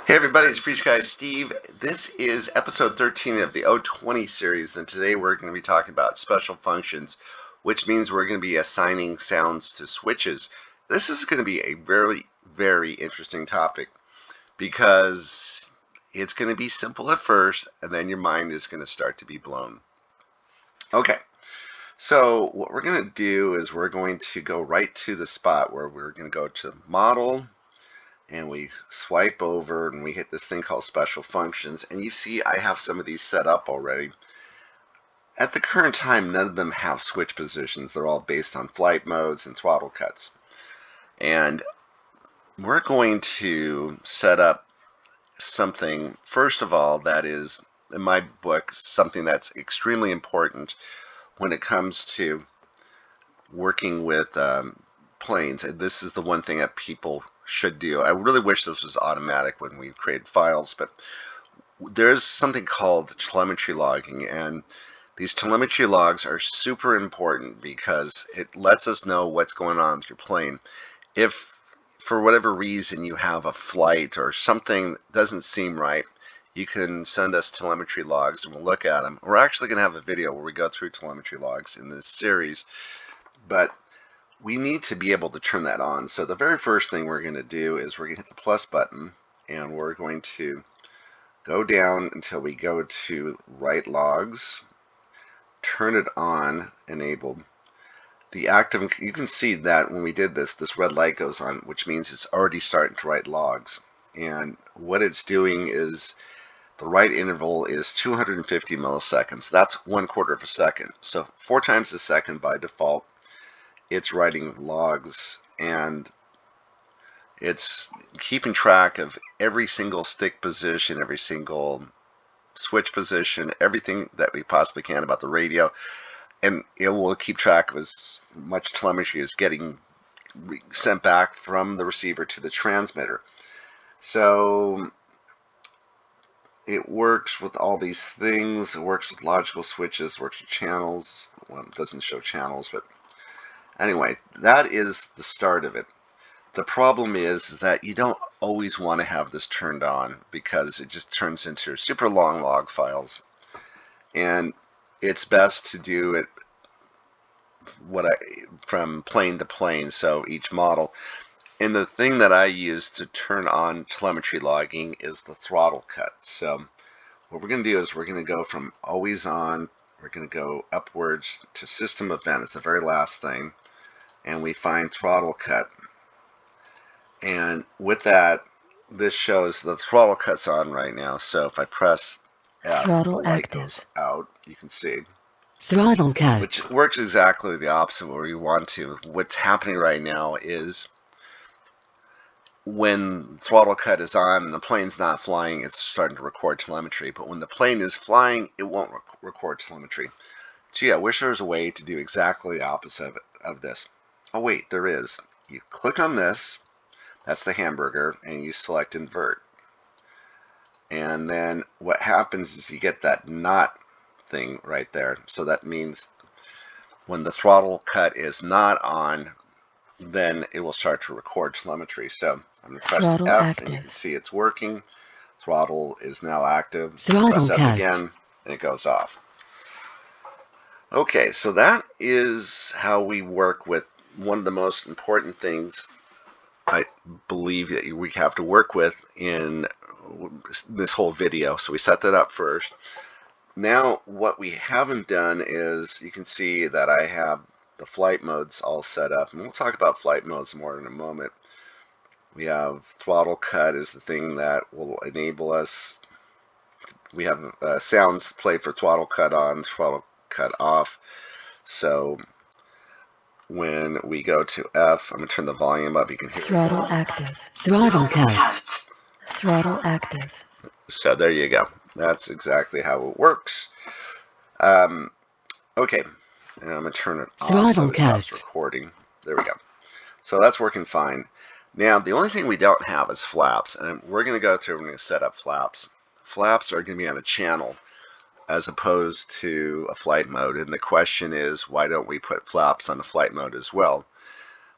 Hey everybody, it's FrSky Steve. This is episode 13 of the O-20 series, and today we're going to be talking about special functions, which means we're going to be assigning sounds to switches. This is going to be a very interesting topic because it's going to be simple at first, and then your mind is going to start to be blown. Okay, so what we're going to do is we're going to go right to the spot where we're going to go to Model, and we swipe over and we hit this thing called special functions, and you see I have some of these set up already. At the current time, none of them have switch positions. They're all based on flight modes and throttle cuts. And we're going to set up something, first of all, that is, in my book, something that's extremely important when it comes to working with planes. This is the one thing that people should do. I really wish this was automatic when we create files, but there's something called telemetry logging, and these telemetry logs are super important because it lets us know what's going on with your plane. If for whatever reason you have a flight or something doesn't seem right, you can send us telemetry logs and we'll look at them. We're actually going to have a video where we go through telemetry logs in this series, but we need to be able to turn that on. So the very first thing we're going to do is we're going to hit the plus button, and we're going to go down until we go to write logs, turn it on, enabled. The active, you can see that when we did this red light goes on, which means it's already starting to write logs. And what it's doing is the write interval is 250 milliseconds. That's 1/4 of a second. So 4 times a second by default. It's writing logs, and it's keeping track of every single stick position, every single switch position, everything that we possibly can about the radio, and it will keep track of as much telemetry as getting sent back from the receiver to the transmitter. So it works with all these things. It works with logical switches, works with channels. Well, it doesn't show channels, but anyway, that is the start of it. The problem is that you don't always want to have this turned on because it just turns into super long log files, and it's best to do it from plane to plane, so each model. And the thing that I use to turn on telemetry logging is the throttle cut. So what we're going to do is we're going to go from always on, we're going to go upwards to system event. It's the very last thing, and we find throttle cut. And with that, this shows the throttle cut's on right now. So if I press F, the light goes out, you can see. Throttle cut. Which works exactly the opposite where you want to. What's happening right now is when throttle cut is on and the plane's not flying, it's starting to record telemetry. But when the plane is flying, it won't record telemetry. Gee, I wish there was a way to do exactly the opposite of this. Oh wait, there is. You click on this, that's the hamburger, and you select invert. And then what happens is you get that not thing right there. So that means when the throttle cut is not on, then it will start to record telemetry. So I'm going to press F, active. And you can see it's working. Throttle is now active. Throttle press F cut. again, and it goes off. Okay, so that is how we work with one of the most important things I believe that we have to work with in this whole video. So we set that up first. Now what we haven't done is, you can see that I have the flight modes all set up, and we'll talk about flight modes more in a moment. We have throttle cut is the thing that will enable us. We have sounds played for throttle cut on, throttle cut off. So when we go to F, I'm going to turn the volume up. You can hear throttle active. Throttle cut. Throttle active. So there you go. That's exactly how it works. Okay, and I'm going to turn it off so it stops recording. There we go. So that's working fine. Now, the only thing we don't have is flaps, and we're going to go through and we're going to set up flaps. Flaps are going to be on a channel as opposed to a flight mode, and the question is, why don't we put flaps on a flight mode as well?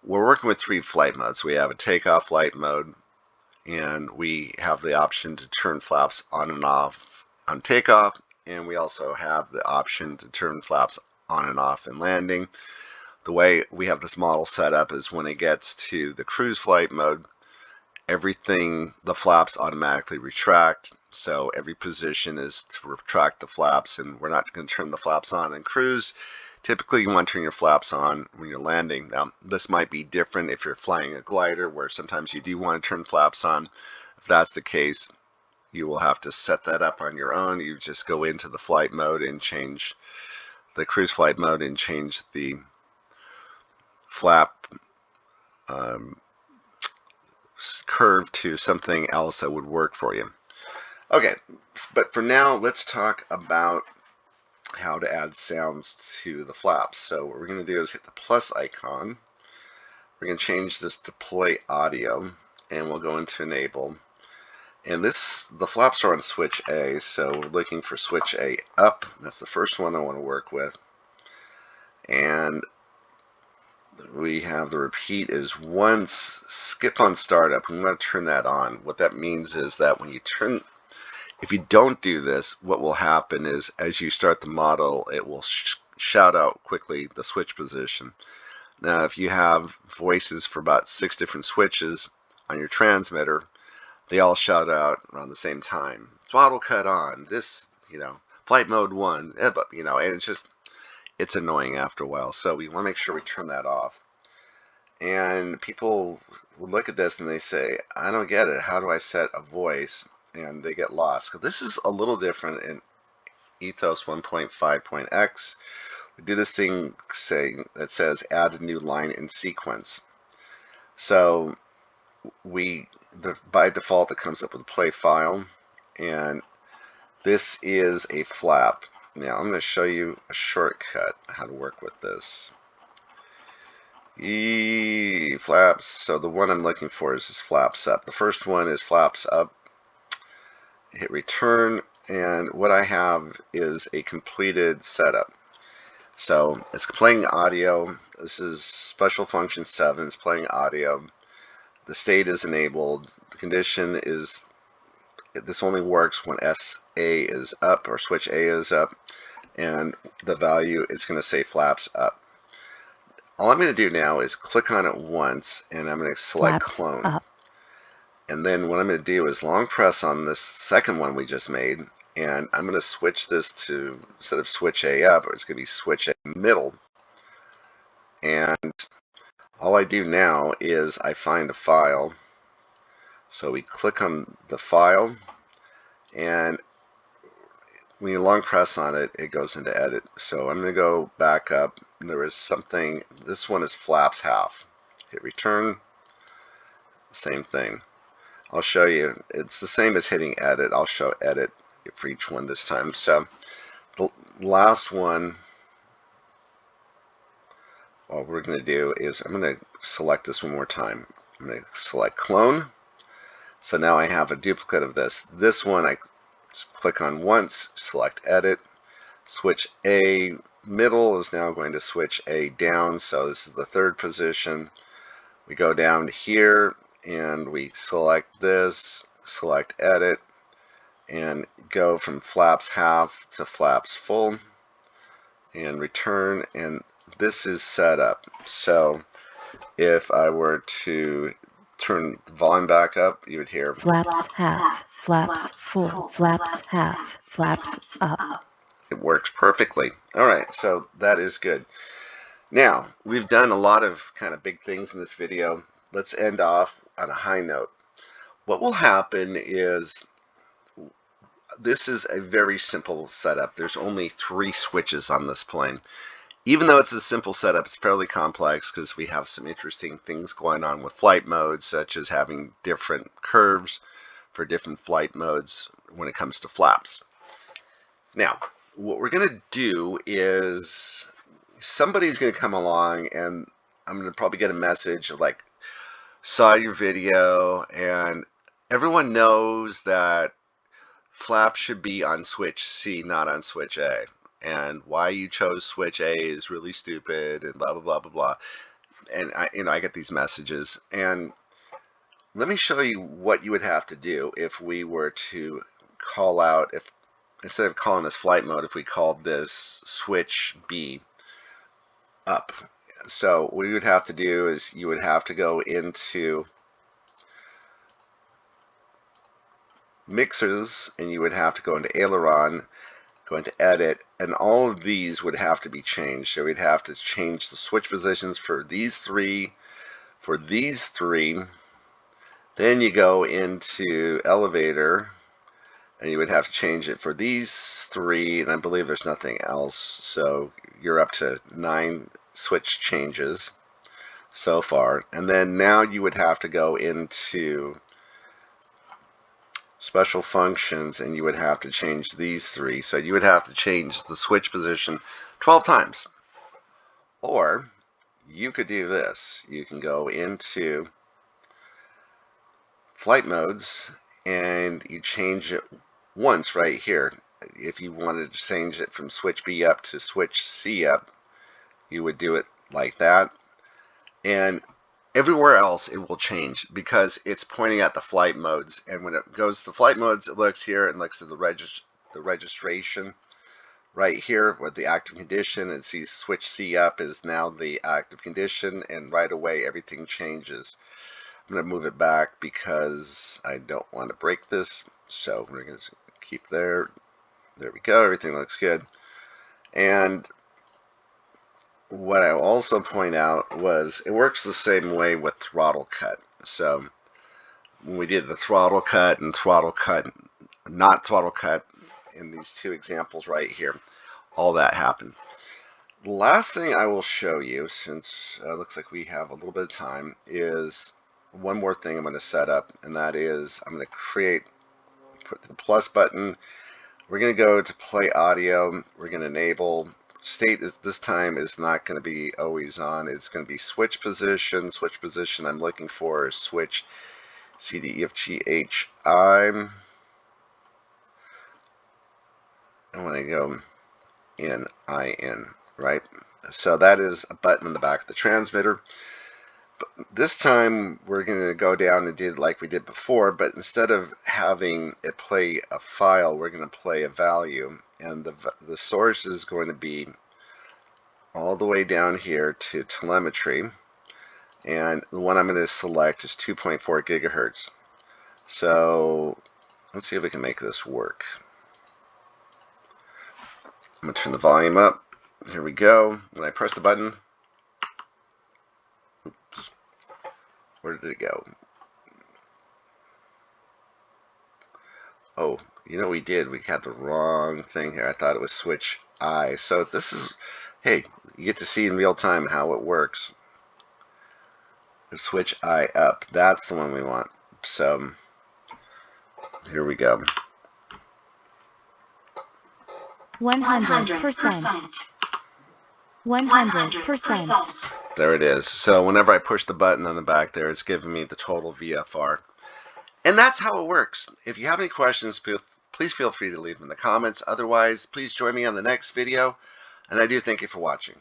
We're working with 3 flight modes. We have a takeoff flight mode, and we have the option to turn flaps on and off on takeoff, and we also have the option to turn flaps on and off in landing. The way we have this model set up is when it gets to the cruise flight mode, the flaps automatically retract. So every position is to retract the flaps, and we're not going to turn the flaps on in cruise. Typically, you want to turn your flaps on when you're landing. Now, this might be different if you're flying a glider, where sometimes you do want to turn flaps on. If that's the case, you will have to set that up on your own. You just go into the flight mode and change the cruise flight mode and change the flap curve to something else that would work for you. Okay, but for now, let's talk about how to add sounds to the flaps. So what we're going to do is hit the plus icon. We're going to change this to play audio, and we'll go into enable. And the flaps are on switch A, so we're looking for switch A up. That's the first one I want to work with. And we have the repeat is once, skip on startup. We want to turn that on. What that means is that if you don't do this, what will happen is as you start the model, it will shout out quickly the switch position. Now, if you have voices for about 6 different switches on your transmitter, they all shout out around the same time. Throttle cut on, this, flight mode 1, and it's annoying after a while. So we want to make sure we turn that off. And people will look at this and they say, I don't get it. How do I set a voice? And they get lost. This is a little different in Ethos 1.5.x. We do this thing that says add a new line in sequence. So by default it comes up with a play file, and this is a flap. Now I'm going to show you a shortcut how to work with this. Flaps. So the one I'm looking for is this flaps up. The first one is flaps up. Hit return, and what I have is a completed setup. So it's playing audio. This is special function 7. It's playing audio. The state is enabled. The condition is this only works when SA is up, or switch A is up, and the value is going to say flaps up. All I'm going to do now is click on it once, and I'm going to select Flaps clone. up. And then what I'm going to do is long press on this second one we just made, and I'm going to switch this to, instead of switch A up, it's going to be switch A middle. And all I do now is I find a file. So we click on the file, and when you long press on it, it goes into edit. So I'm going to go back up. There is something, this one is flaps half. Hit return, same thing. I'll show you, it's the same as hitting edit. I'll show edit for each one this time. So the last one, what we're going to do is I'm going to select this one more time. I'm going to select clone. So now I have a duplicate of this. This one I click on once, select edit, switch A middle is now going to switch A down. So this is the third position. We go down to here, and we select this, select edit, and go from flaps half to flaps full, and return, and this is set up. So if I were to turn the volume back up, you would hear Flaps half. Flaps full. Flaps half. Flaps up. it works perfectly. Alright, so that is good. Now, we've done a lot of kind of big things in this video. Let's end off on a high note. What will happen is, this is a very simple setup. There's only 3 switches on this plane. Even though it's a simple setup, it's fairly complex because we have some interesting things going on with flight modes, such as having different curves for different flight modes when it comes to flaps. Now, what we're going to do is, somebody's going to come along, and I'm going to probably get a message like, saw your video, and everyone knows that flap should be on switch C, not on switch A, and why you chose switch A is really stupid, and blah blah blah blah blah. And I get these messages, and let me show you what you would have to do if we were to call out, if instead of calling this flight mode, if we called this switch B up. So what you would have to do is you would have to go into mixers, and you would have to go into aileron, go into edit, and all of these would have to be changed. So we'd have to change the switch positions for these three, for these three. Then you go into elevator, and you would have to change it for these three, and I believe there's nothing else. So you're up to 9 switch changes so far. And then now you would have to go into special functions, and you would have to change these 3. So you would have to change the switch position 12 times. Or you could do this. You can go into flight modes, and you change it once right here. If you wanted to change it from switch B up to switch C up, you would do it like that. And everywhere else it will change because it's pointing at the flight modes. And when it goes to flight modes, it looks here and looks at the registration right here with the active condition, and sees switch C up is now the active condition, and right away everything changes. I'm going to move it back because I don't want to break this. So we're going to keep there. There we go. Everything looks good. And what I will also point out was it works the same way with throttle cut. So when we did the throttle cut and throttle cut, not throttle cut, in these 2 examples right here, all that happened. The last thing I will show you, since it looks like we have a little bit of time, is one more thing I'm going to set up, and that is I'm going to put the plus button. We're going to go to play audio. We're going to enable state. This time is not going to be always on. It's going to be switch position. Switch position I'm looking for is switch C, D, E, F, G, H, I. I want to go in, I, in, right? So that is a button in the back of the transmitter. But this time we're going to go down and do like we did before, but instead of having it play a file, we're going to play a value, and the source is going to be all the way down here to telemetry, and the one I'm going to select is 2.4 gigahertz. So let's see if we can make this work. I'm going to turn the volume up. Here we go. When I press the button, oops, where did it go? Oh, you know what we did? We had the wrong thing here. I thought it was switch I. So this is, hey, you get to see in real time how it works. Switch I up. That's the one we want. So here we go. 100%. 100%. There it is. So whenever I push the button on the back there, it's giving me the total VFR. And that's how it works. If you have any questions, please feel free to leave them in the comments. Otherwise, please join me on the next video. And I do thank you for watching.